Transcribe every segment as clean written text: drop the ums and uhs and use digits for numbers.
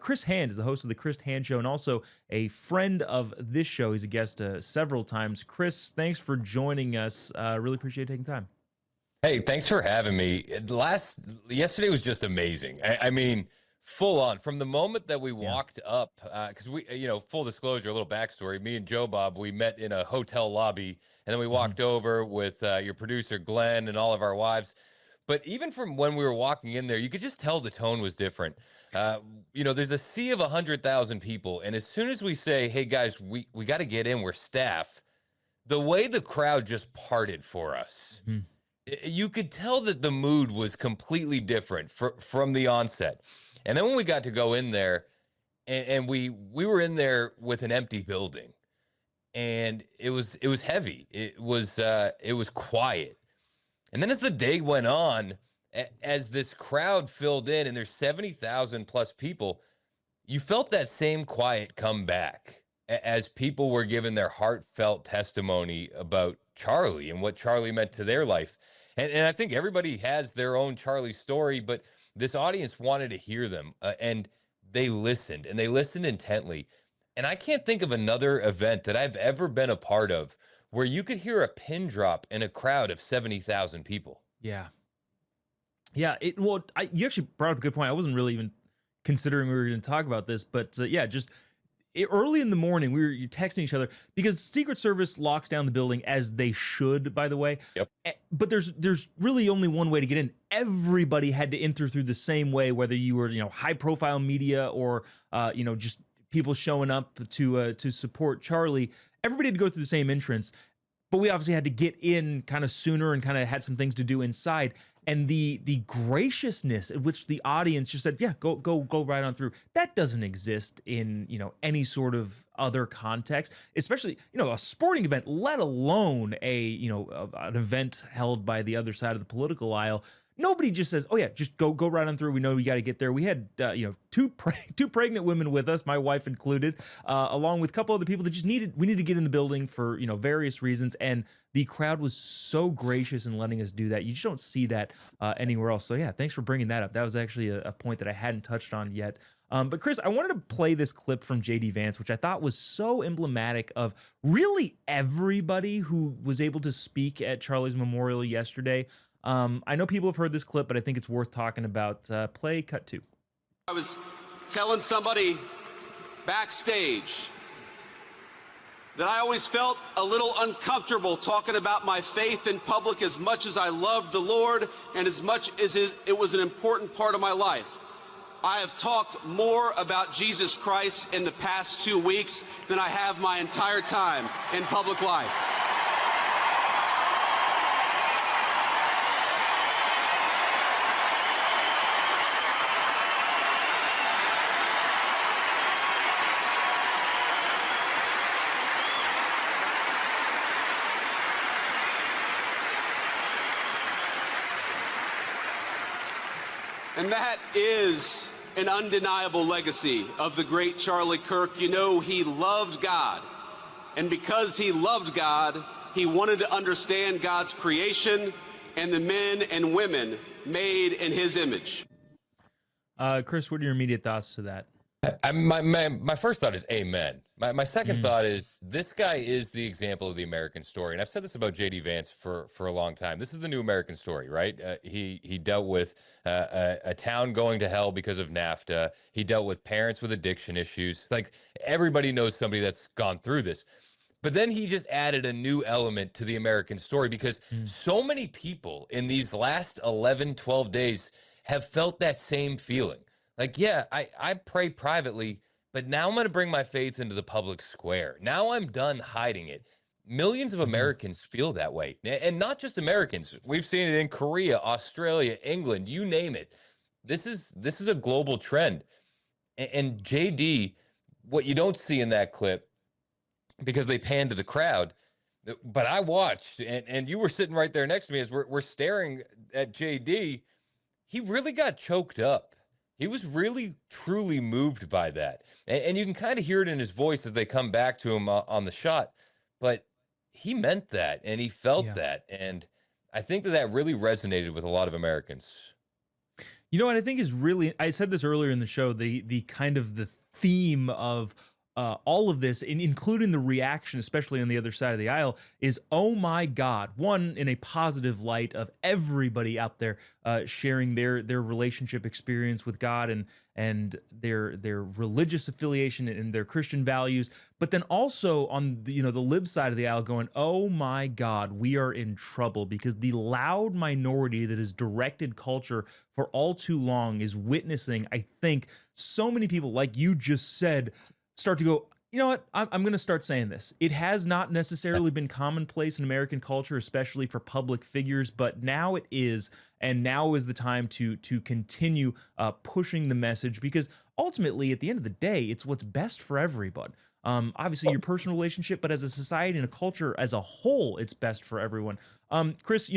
Chris Hand is the host of the Chris Hand Show and also a friend of this show. He's a guest several times. Chris, thanks for joining us. Really appreciate taking time. Hey, thanks for having me. Yesterday was just amazing. I mean, full on from the moment that we walked up, because full disclosure, a little backstory. Me and Jobob, we met in a hotel lobby, and then we walked over with your producer Glenn and all of our wives. But even from when we were walking in there, you could just tell the tone was different. There's a sea of 100,000 people, and as soon as we say, "Hey guys, we got to get in, we're staff," the way the crowd just parted for us. You could tell that the mood was completely different from the onset. And then when we got to go in there, and we were in there with an empty building, and it was heavy. It was quiet. And then as the day went on, as this crowd filled in, and there's 70,000 plus people, you felt that same quiet come back as people were giving their heartfelt testimony about Charlie and what Charlie meant to their life. And I think everybody has their own Charlie story, but this audience wanted to hear them, and they listened intently. And I can't think of another event that I've ever been a part of where you could hear a pin drop in a crowd of 70,000 people. Yeah. Yeah. You actually brought up a good point. I wasn't really even considering we were going to talk about this, but early in the morning, we were texting each other because Secret Service locks down the building, as they should, by the way. Yep. But there's really only one way to get in. Everybody had to enter through the same way, whether you were high profile media or just people showing up to support Charlie. Everybody had to go through the same entrance. But we obviously had to get in kind of sooner and kind of had some things to do inside. And the graciousness at which the audience just said, "Yeah, go right on through," that doesn't exist in any sort of other context, especially a sporting event, let alone an event held by the other side of the political aisle. Nobody just says, "Oh yeah, just go right on through. We know we got to get there." We had two pregnant women with us, my wife included, along with a couple other people that we needed to get in the building for various reasons, and the crowd was so gracious in letting us do that. You just don't see that anywhere else. So yeah, thanks for bringing that up. That was actually a point that I hadn't touched on yet. But Chris, I wanted to play this clip from JD Vance, which I thought was so emblematic of really everybody who was able to speak at Charlie's memorial yesterday. I know people have heard this clip, but I think it's worth talking about. Play cut 2. I was telling somebody backstage that I always felt a little uncomfortable talking about my faith in public, as much as I loved the Lord and as much as it was an important part of my life. I have talked more about Jesus Christ in the past 2 weeks than I have my entire time in public life. And that is an undeniable legacy of the great Charlie Kirk. He loved God. And because he loved God, he wanted to understand God's creation and the men and women made in his image. Chris, what are your immediate thoughts to that? My first thought is amen. My second thought is this guy is the example of the American story. And I've said this about JD Vance for a long time. This is the new American story, right? He dealt with a town going to hell because of NAFTA. He dealt with parents with addiction issues. Like, everybody knows somebody that's gone through this. But then he just added a new element to the American story because so many people in these last 11, 12 days have felt that same feeling. Like, yeah, I pray privately, but now I'm going to bring my faith into the public square. Now I'm done hiding it. Millions of Americans feel that way. And not just Americans. We've seen it in Korea, Australia, England, you name it. This is a global trend. And JD, what you don't see in that clip, because they pan to the crowd, but I watched, and you were sitting right there next to me as we're staring at JD. He really got choked up. He was really, truly moved by that. And you can kind of hear it in his voice as they come back to him on the shot. But he meant that, and he felt that. And I think that really resonated with a lot of Americans. You know what I think is really, I said this earlier in the show, the kind of the theme of all of this, including the reaction, especially on the other side of the aisle, is, oh my God, one, in a positive light of everybody out there sharing their relationship experience with God and their religious affiliation and their Christian values, but then also on the, the lib side of the aisle going, oh my God, we are in trouble because the loud minority that has directed culture for all too long is witnessing, I think, so many people, like you just said, start to go, you know what, I'm going to start saying this. It has not necessarily been commonplace in American culture, especially for public figures, but now it is, and now is the time to continue pushing the message, because ultimately, at the end of the day, it's what's best for everyone. Obviously, your personal relationship, but as a society and a culture as a whole, it's best for everyone. Chris,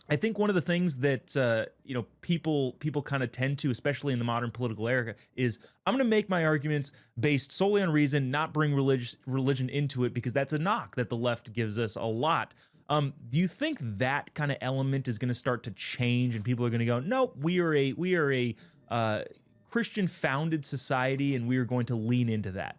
I think one of the things that people kind of tend to, especially in the modern political era, is I'm going to make my arguments based solely on reason, not bring religion into it, because that's a knock that the left gives us a lot. Do you think that kind of element is going to start to change, and people are going to go, no, we are a Christian founded society, and we are going to lean into that?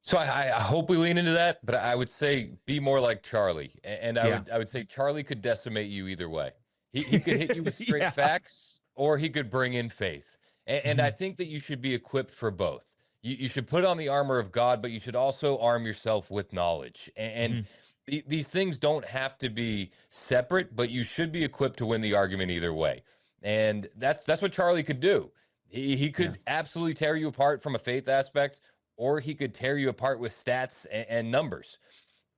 So I hope we lean into that, but I would say be more like Charlie, and I would say Charlie could decimate you either way. He could hit you with straight facts, or he could bring in faith, and I think that you should be equipped for both. You should put on the armor of God, but you should also arm yourself with knowledge, and these things don't have to be separate, but you should be equipped to win the argument either way, and that's what Charlie could do. He could absolutely tear you apart from a faith aspect, or he could tear you apart with stats and numbers.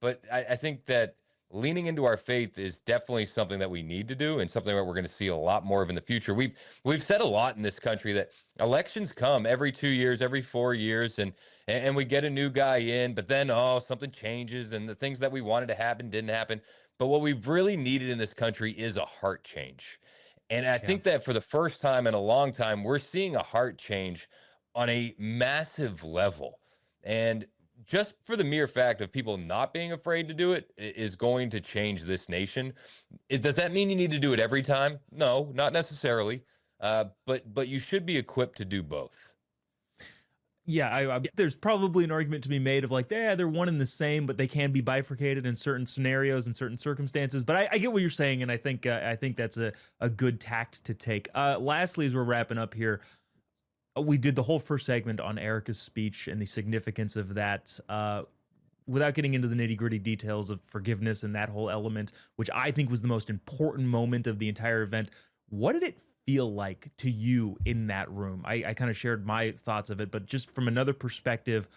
But I think that leaning into our faith is definitely something that we need to do, and something that we're going to see a lot more of in the future. We've said a lot in this country that elections come every 2 years, every 4 years, and we get a new guy in, but then, something changes, and the things that we wanted to happen didn't happen. But what we've really needed in this country is a heart change. And I think that for the first time in a long time, we're seeing a heart change on a massive level. And just for the mere fact of people not being afraid to do it is going to change this nation. Does that mean you need to do it every time? No, not necessarily. But you should be equipped to do both. Yeah, there's probably an argument to be made of like, they're one and the same, but they can be bifurcated in certain scenarios and certain circumstances. But I get what you're saying, and I think that's a good tact to take. Lastly, as we're wrapping up here, we did the whole first segment on Erica's speech and the significance of that, without getting into the nitty-gritty details of forgiveness and that whole element, which I think was the most important moment of the entire event. What did it feel like to you in that room? I kind of shared my thoughts of it, but just from another perspective,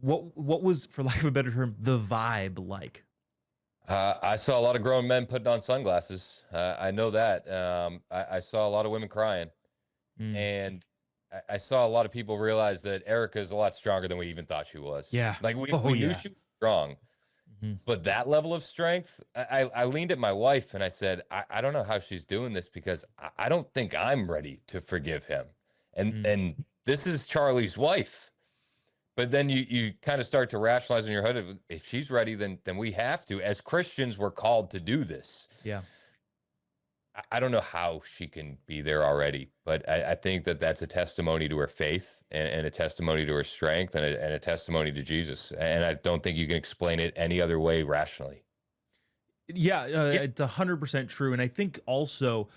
what was, for lack of a better term, the vibe like? I saw a lot of grown men putting on sunglasses. I know that. I saw a lot of women crying. And I saw a lot of people realize that Erica is a lot stronger than we even thought she was. Yeah. Like we knew she was strong, but that level of strength, I leaned at my wife and I said, I don't know how she's doing this, because I don't think I'm ready to forgive him. And this is Charlie's wife. But then you kind of start to rationalize in your head, if she's ready, then we have to. As Christians, we're called to do this. Yeah. I don't know how she can be there already, but I think that that's a testimony to her faith, and a testimony to her strength, and a testimony to Jesus. And I don't think you can explain it any other way rationally. Yeah, it's 100% true. And I think also,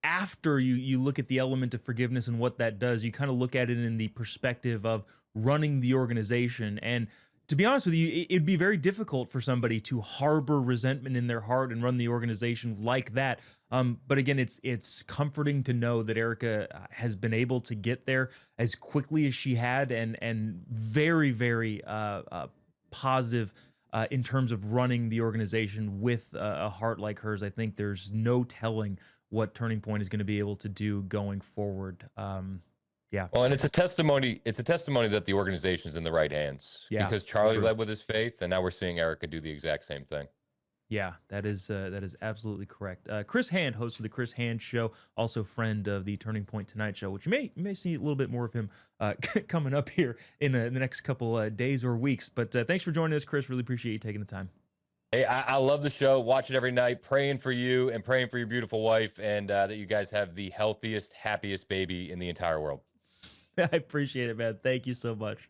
after you look at the element of forgiveness and what that does, you kind of look at it in the perspective of running the organization. And to be honest with you, it'd be very difficult for somebody to harbor resentment in their heart and run the organization like that. But again, it's comforting to know that Erica has been able to get there as quickly as she had, and very, very positive in terms of running the organization with a heart like hers. I think there's no telling what Turning Point is going to be able to do going forward. Yeah. Well, and it's a testimony that the organization's in the right hands. Yeah. Because Charlie led with his faith, and now we're seeing Erica do the exact same thing. Yeah, that is absolutely correct. Chris Hand, host of the Chris Hand Show, also friend of the Turning Point Tonight Show, which you may see a little bit more of him coming up here in the next couple days or weeks. But thanks for joining us, Chris. Really appreciate you taking the time. Hey, I love the show. Watch it every night. Praying for you and praying for your beautiful wife, and that you guys have the healthiest, happiest baby in the entire world. I appreciate it, man. Thank you so much.